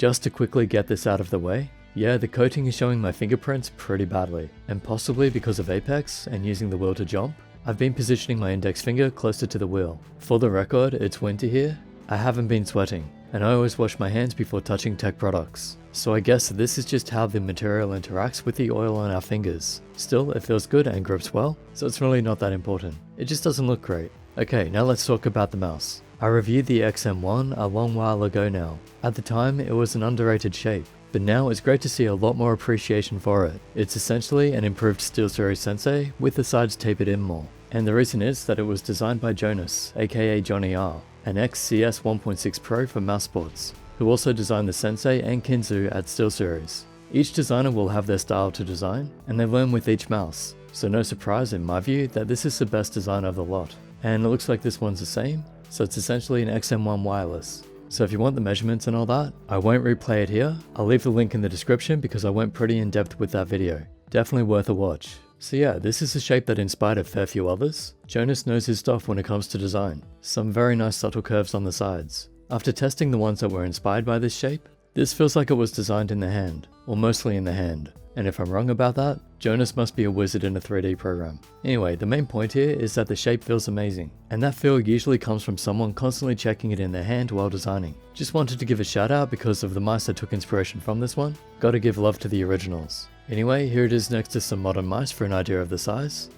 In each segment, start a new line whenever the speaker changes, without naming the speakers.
Just to quickly get this out of the way, yeah, the coating is showing my fingerprints pretty badly, and possibly because of apex and using the wheel to jump, I've been positioning my index finger closer to the wheel. For the record, it's winter here, I haven't been sweating, and I always wash my hands before touching tech products. So I guess this is just how the material interacts with the oil on our fingers. Still, it feels good and grips well, so it's really not that important. It just doesn't look great. Okay, now let's talk about the mouse. I reviewed the XM1 a long while ago now. At the time, it was an underrated shape, but now it's great to see a lot more appreciation for it. It's essentially an improved SteelSeries Sensei with the sides tapered in more. And the reason is that it was designed by Jonas, aka Johnny R, an ex-CS 1.6 Pro for mouse sports, who also designed the Sensei and Kinzu at SteelSeries. Each designer will have their style to design, and they learn with each mouse, so no surprise in my view that this is the best design of the lot. And it looks like this one's the same, so it's essentially an XM1 wireless. So if you want the measurements and all that, I won't replay it here. I'll leave the link in the description because I went pretty in depth with that video. Definitely worth a watch. So yeah, this is a shape that inspired a fair few others. Jonas knows his stuff when it comes to design. Some very nice subtle curves on the sides. After testing the ones that were inspired by this shape, this feels like it was designed in the hand, or mostly in the hand. And if I'm wrong about that, Jonas must be a wizard in a 3D program. Anyway, the main point here is that the shape feels amazing, and that feel usually comes from someone constantly checking it in their hand while designing. Just wanted to give a shout out because of the mice that took inspiration from this one. Gotta give love to the originals. Anyway, here it is next to some modern mice for an idea of the size.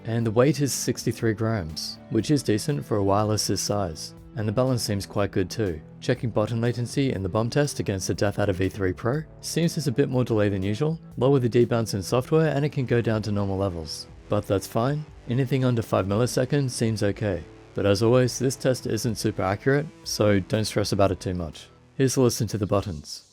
And the weight is 63 grams, which is decent for a wireless this size. And the balance seems quite good too. Checking button latency in the bum test against the Death Adder V3 Pro, seems there's a bit more delay than usual. Lower the debounce in software and it can go down to normal levels. But that's fine, anything under 5 milliseconds seems okay. But as always, this test isn't super accurate, so don't stress about it too much. Here's a listen to the buttons.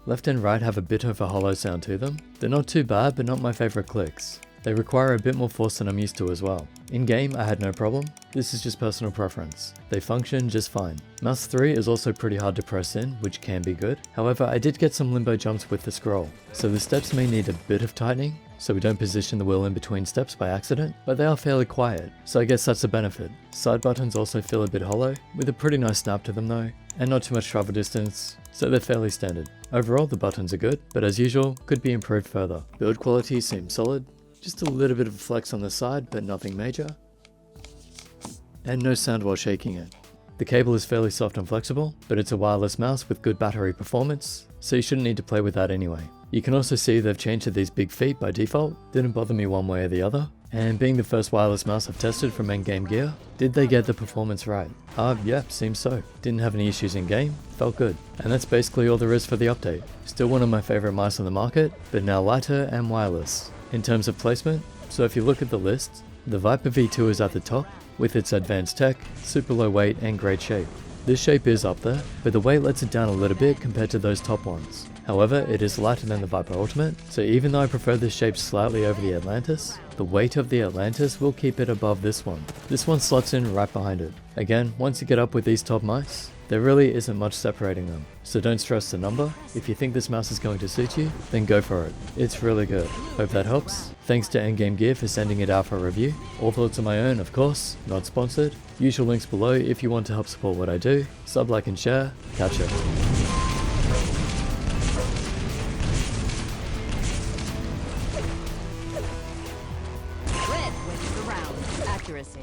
Left and right have a bit of a hollow sound to them. They're not too bad, but not my favourite clicks. They require a bit more force than I'm used to as well. In game, I had no problem. This is just personal preference. They function just fine. Mouse 3 is also pretty hard to press in, which can be good. However, I did get some limbo jumps with the scroll, so the steps may need a bit of tightening, so we don't position the wheel in between steps by accident, but they are fairly quiet, so I guess that's a benefit. Side buttons also feel a bit hollow, with a pretty nice snap to them though, and not too much travel distance, so they're fairly standard. Overall, the buttons are good, but as usual, could be improved further. Build quality seems solid, just a little bit of a flex on the side, but nothing major. And no sound while shaking it. The cable is fairly soft and flexible, but it's a wireless mouse with good battery performance, so you shouldn't need to play with that anyway. You can also see they've changed to these big feet by default, didn't bother me one way or the other. And being the first wireless mouse I've tested from Endgame Gear, did they get the performance right? Yeah, seems so. Didn't have any issues in game, felt good. And that's basically all there is for the update. Still one of my favourite mice on the market, but now lighter and wireless. In terms of placement, so if you look at the list, the Viper V2 is at the top, with its advanced tech, super low weight and great shape. This shape is up there, but the weight lets it down a little bit compared to those top ones. However, it is lighter than the Viper Ultimate, so even though I prefer this shape slightly over the Atlantis, the weight of the Atlantis will keep it above this one. This one slots in right behind it. Again, once you get up with these top mice, there really isn't much separating them, so don't stress the number. If you think this mouse is going to suit you, then go for it. It's really good. Hope that helps. Thanks to Endgame Gear for sending it out for review. All thoughts are my own, of course, not sponsored. Usual links below if you want to help support what I do. Sub, like and share. Catch ya.
Red wins the round. Accuracy.